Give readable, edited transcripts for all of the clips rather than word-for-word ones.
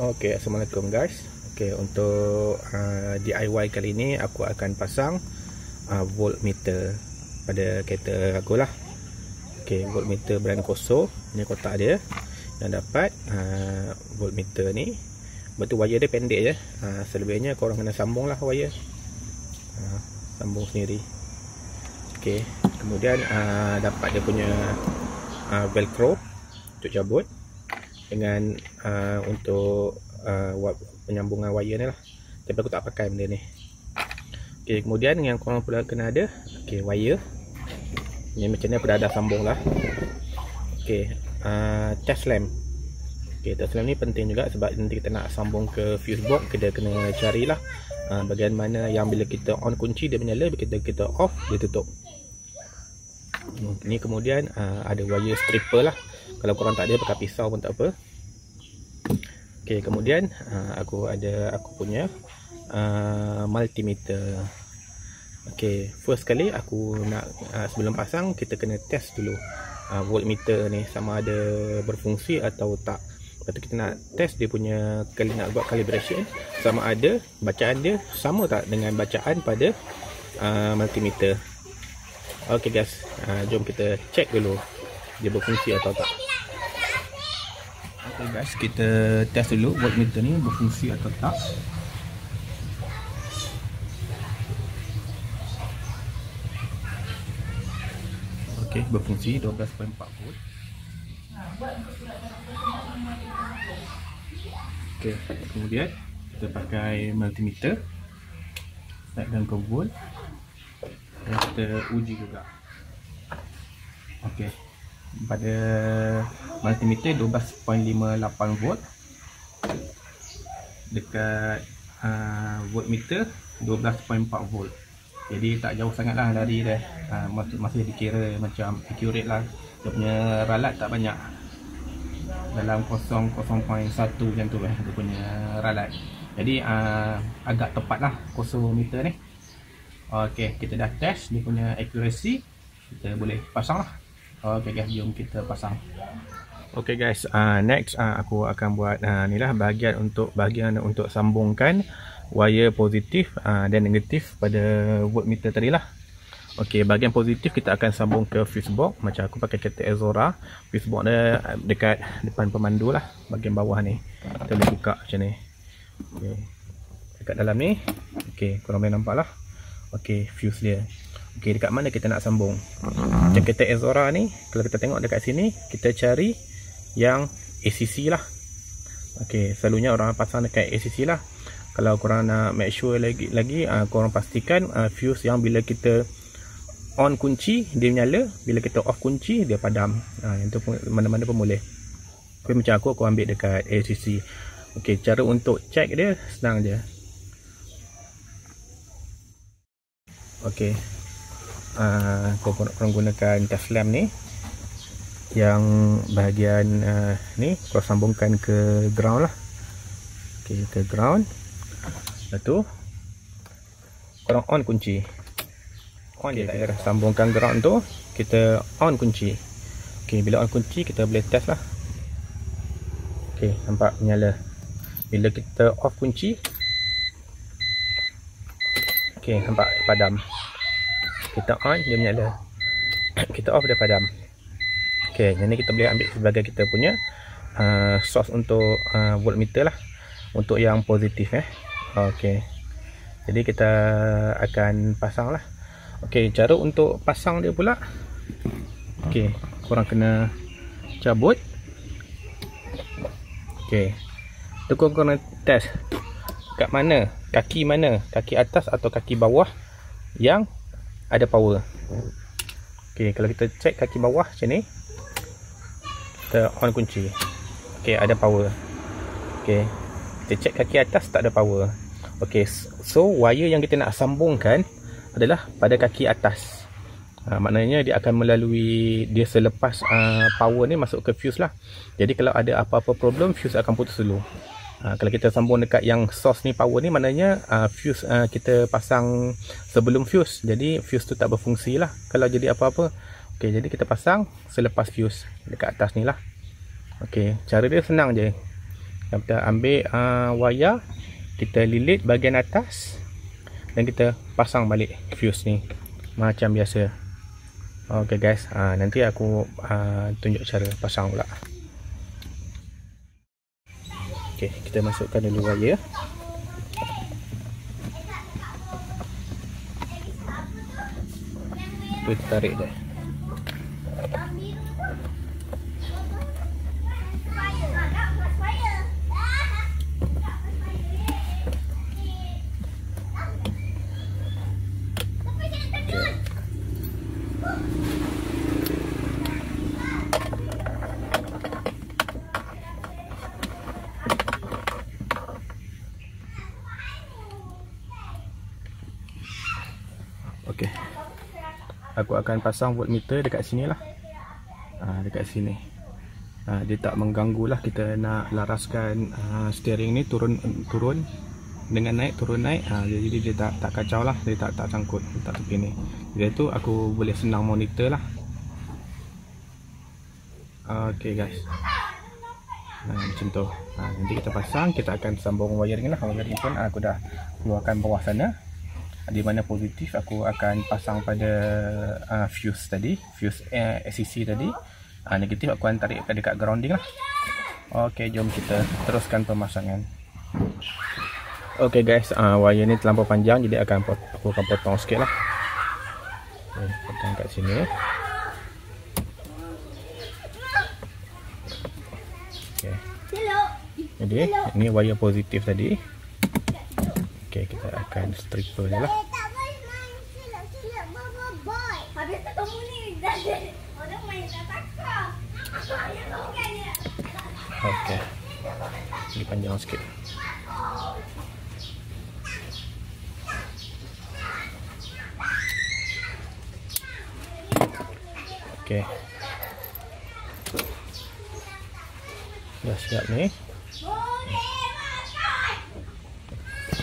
Okey, assalamualaikum guys. Okey, untuk DIY kali ini aku akan pasang voltmeter pada kereta aku lah. Okey, voltmeter brand Koso. Ini kotak dia yang dapat voltmeter ni. Betul wire dia pendek je. Selebihnya korang kena sambung lah wire. Sambung sendiri. Okey, kemudian dapat dia punya velcro untuk cabut dengan untuk penyambungan wire ni lah. Tapi aku tak pakai benda ni. Okey, kemudian yang korang pula kena ada wire. Ni macam ni aku dah sambung lah. Okey, test lamp. Okey, test lamp ni penting juga sebab nanti kita nak sambung ke fuse box, kita kena carilah bahagian mana yang bila kita on kunci dia menyala, bila kita off dia tutup. Ni kemudian ada wire stripper lah. Kalau korang tak ada pakai pisau pun tak apa. Okey, kemudian aku punya multimeter. Okey, first kali aku nak sebelum pasang kita kena test dulu voltmeter ni sama ada berfungsi atau tak. Lepas tu kita nak test dia punya nak buat calibration sama ada bacaan dia sama tak dengan bacaan pada multimeter. Okey guys, jom kita check dulu dia berfungsi atau tak. Okey guys, kita test dulu voltmeter ni berfungsi atau tak. Okey, berfungsi 12.4 volt. Okey, kemudian kita pakai multimeter, naikkan ke volt dan kita uji juga. Okey, pada multimeter 12.58 volt, dekat voltmeter 12.4 volt. Jadi tak jauh sangat lah dari dia. Masih dikira macam accurate lah. Dia punya ralat tak banyak, dalam 0.1 macam tu dia punya ralat. Jadi agak tepat lah kosometer ni. Okey, kita dah test dia punya accuracy, kita boleh pasang lah. Okey guys, jom kita pasang. Okey guys, next aku akan buat ni lah bahagian untuk sambungkan wire positif dan negatif pada voltmeter tadi lah. Okey, bahagian positif kita akan sambung ke fuse box. Macam aku pakai kereta Azora, fuse box dia dekat depan pemandu lah, bahagian bawah ni. Kita boleh buka macam ni. Okey, dekat dalam ni. Okey, korang boleh nampak lah. Okey, fuse dia. Okey, dekat mana kita nak sambung? Macam kereta Azora ni, kalau kita tengok dekat sini, kita cari yang ACC lah. Okey, selalunya orang pasang dekat ACC lah. Kalau korang nak make sure lagi korang pastikan fuse yang bila kita on kunci dia menyala, bila kita off kunci dia padam. Yang tu mana-mana pun boleh. Tapi macam aku ambil dekat ACC. Okey, cara untuk check dia senang je. Okey, korang gunakan test lamp ni, yang bahagian ni korang sambungkan ke ground lah. Okey, ke ground. Lepas tu korang on kunci. On je tak ada. Sambungkan ground tu, kita on kunci. Okey, bila on kunci kita boleh test lah. Okey, nampak menyala. Bila kita off kunci, okey, nampak padam. Kita on dia menyala, kita off dia padam. Okey, yang ni kita boleh ambil sebagai kita punya source untuk voltmeter lah, untuk yang positif Okey, jadi kita akan pasang lah. Okey, cara untuk pasang dia pula, okey, korang kena cabut. Okey, tu korang test kat mana, kaki atas atau kaki bawah yang ada power. Okey, kalau kita check kaki bawah macam ni, kita on kunci. Okey, ada power. Okey, kita check kaki atas tak ada power. Okey, so wire yang kita nak sambungkan adalah pada kaki atas. Maknanya dia akan melalui dia selepas power ni masuk ke fuse lah. Jadi kalau ada apa-apa problem, fuse akan putus dulu. Kalau kita sambung dekat yang source ni, power ni, maknanya fuse kita pasang sebelum fuse. Jadi fuse tu tak berfungsi lah kalau jadi apa-apa. Okey, jadi kita pasang selepas fuse dekat atas ni lah. Okey, cara dia senang je. Kita ambil wayar, kita lilit bahagian atas dan kita pasang balik fuse ni macam biasa. Ok guys, nanti aku tunjuk cara pasang pula. Ok, kita masukkan dulu wayar. Kita tarik je. Okey. Aku akan pasang voltmeter dekat sini lah. Dekat sini. Dia tak mengganggu lah. Kita nak laraskan steering ni turun dengan naik turun naik. Jadi dia tak kacau lah. Dia tak sangkut tak tepi ni. Jadi tu aku boleh senang monitor lah. Okey guys. Macam tu. Nanti kita pasang, kita akan sambung wiring lah. Wiring pun aku dah keluarkan bawah sana. Di mana positif aku akan pasang pada fuse tadi, fuse SCC tadi. Negatif aku akan tarik dekat grounding lah. Okey, jom kita teruskan pemasangan. Okey guys, wire ni terlampau panjang, jadi aku akan potong sikit lah. Okay, potong kat sini. Okay. Jadi ini wire positif tadi. Okay, kita akan stripper je lah. Habis ketemu ni orang main tatak. Okay, ini panjang sikit. Okay, dah siap ni.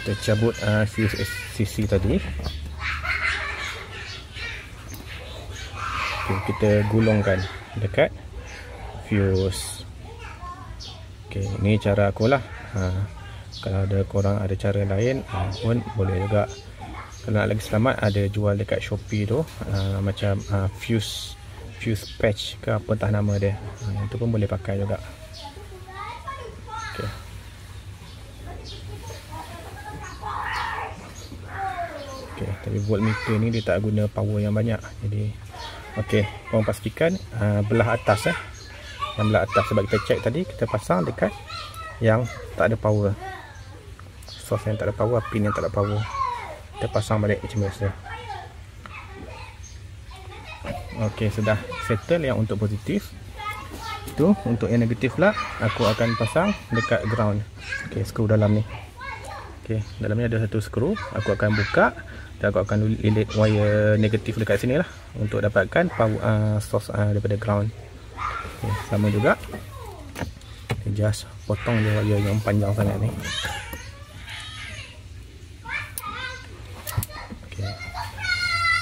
Kita cabut fuse SCC tadi. Okay, kita gulungkan dekat fuse. Okay, ni cara aku lah. Kalau ada korang ada cara lain pun boleh juga. Kalau nak lagi selamat, ada jual dekat Shopee tu macam fuse patch ke apa entah nama dia. Itu pun boleh pakai juga. Okay. Okay, tapi voltmeter ni dia tak guna power yang banyak. Jadi okey, korang pastikan belah atas yang belah atas, sebab kita check tadi, kita pasang dekat yang tak ada power, source yang tak ada power, pin yang tak ada power. Kita pasang balik macam biasa. Okey, sudah settle yang untuk positif. Itu untuk yang negatif pula, aku akan pasang dekat ground. Okey, skru dalam ni. Okey, dalam ni ada satu skru. Aku akan buka dan aku akan lilit wire negatif dekat sini lah untuk dapatkan power source daripada ground. Okay, sama juga. Just potong je wire yang panjang sangat ni. Okay,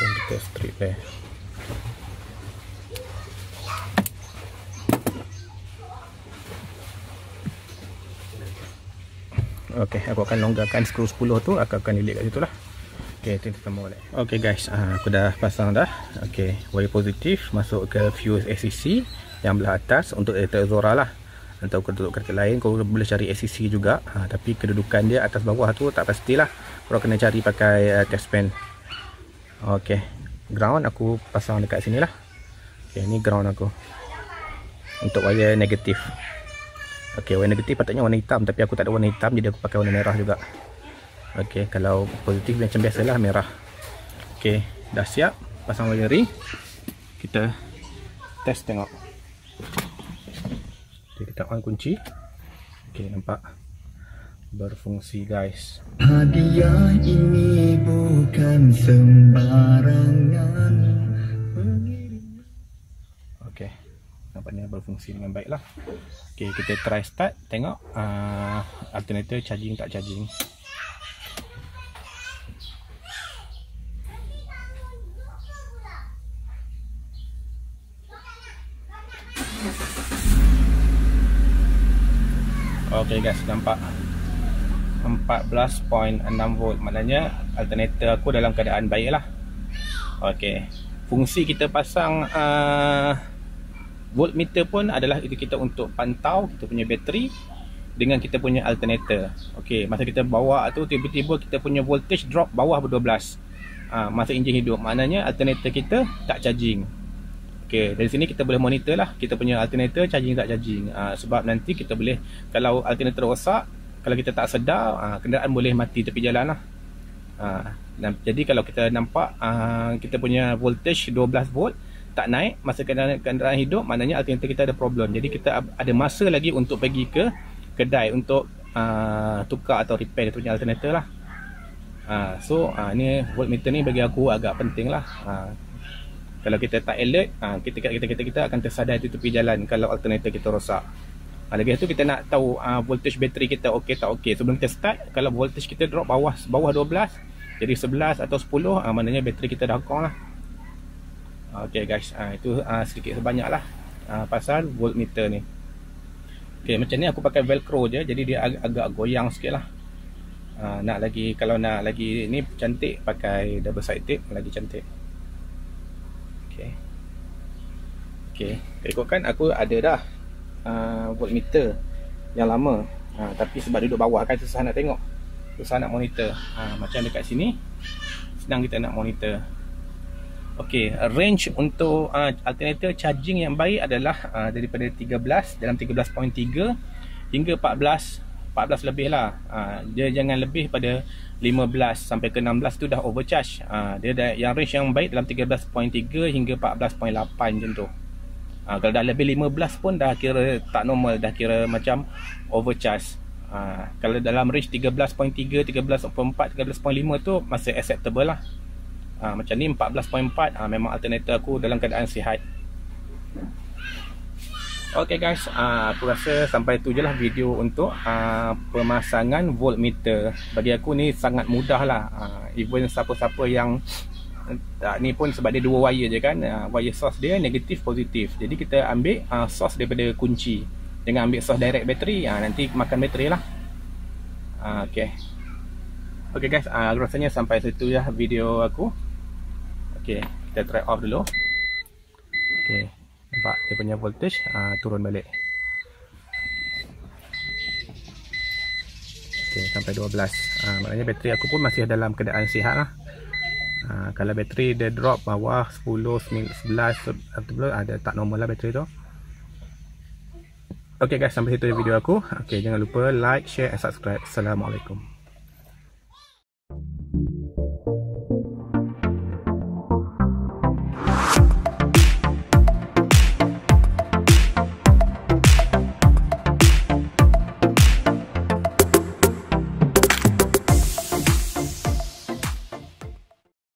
dan kita strip dia. Okay, aku akan longgarkan skru 10 tu, aku akan lilit kat situ lah. Okay, itu kita mula. Okay guys, aku dah pasang dah. Okay, wire positif masuk ke fuse SCC yang belah atas untuk ether Zora lah. Atau untuk kata lain, kau boleh cari SCC juga. Tapi kedudukan dia atas bawah tu tak pastilah. Kau kena cari pakai test pen. Okay, ground aku pasang dekat sini lah. Okay, ni ground aku untuk wire negatif. Okay, wire negatif patutnya warna hitam, tapi aku tak ada warna hitam, jadi aku pakai warna merah juga. Okey, kalau positif macam biasalah merah. Okey, dah siap pasang wiring. Kita test tengok. Okey, kita on kunci. Okey, nampak berfungsi guys. Hadiah ini bukan sembarangan. Okey, nampaknya berfungsi dengan baik lah. Okey, kita try start, tengok alternator charging tak charging. Okey guys, nampak 14.6 volt, maknanya alternator aku dalam keadaan baik lah. Okey, fungsi kita pasang voltmeter pun adalah itu kita untuk pantau kita punya bateri dengan kita punya alternator. Okey, masa kita bawa tu tiba-tiba kita punya voltage drop bawah 12 masa enjin hidup, maknanya alternator kita tak charging. Okey, dari sini kita boleh monitor lah kita punya alternator charging tak charging. Sebab nanti kita boleh, kalau alternator rosak, kalau kita tak sedar, kenderaan boleh mati tepi jalan lah. Jadi kalau kita nampak kita punya voltage 12 volt tak naik masa kenderaan hidup, maknanya alternator kita ada problem. Jadi kita ada masa lagi untuk pergi ke kedai untuk tukar atau repair punya alternator lah. So ni voltmeter ni bagi aku agak penting lah. Kalau kita tak alert, kita akan tersadar di tepi jalan kalau alternator kita rosak. Lagi tu kita nak tahu voltage bateri kita okey tak okey. Sebelum kita start, kalau voltage kita drop bawah 12, jadi 11 atau 10, maknanya bateri kita dah kong lah. Okey guys, itu sedikit sebanyak lah pasal voltmeter ni. Okey, macam ni aku pakai velcro je, jadi dia agak goyang sikit lah. Nak lagi, kalau nak lagi ni cantik, pakai double side tape lagi cantik. Okey, ikutkan aku ada dah voltmeter yang lama, tapi sebab duduk bawah kan susah nak tengok, susah nak monitor. Macam dekat sini senang kita nak monitor. Okey, range untuk alternator charging yang baik adalah daripada 13 dalam 13.3 hingga 14 lebih lah. Dia jangan lebih pada 15 sampai ke 16 tu dah overcharge. Dia dah, yang range yang baik dalam 13.3 hingga 14.8 macam tu. Kalau dah lebih 15 pun dah kira tak normal, dah kira macam overcharge. Kalau dalam range 13.3, 13.4, 13.5 tu masih acceptable lah. Macam ni 14.4, memang alternator aku dalam keadaan sihat. Ok guys, aku rasa sampai tu je lah video untuk pemasangan voltmeter. Bagi aku ni sangat mudah lah. Even siapa-siapa yang ni pun sebab dia dua wire je kan, wire source dia negatif positif, jadi kita ambil source daripada kunci, jangan ambil source direct bateri, nanti makan bateri lah. Ok guys, rasanya sampai situ ya video aku. Ok, kita try off dulu. Ok, nampak dia punya voltage turun balik. Ok, sampai 12. Maknanya bateri aku pun masih dalam keadaan sihat lah. Kalau bateri dia drop bawah 10, 11 ada tak normal lah bateri tu. Ok guys, sampai situ video aku. Ok, jangan lupa like, share and subscribe. Assalamualaikum.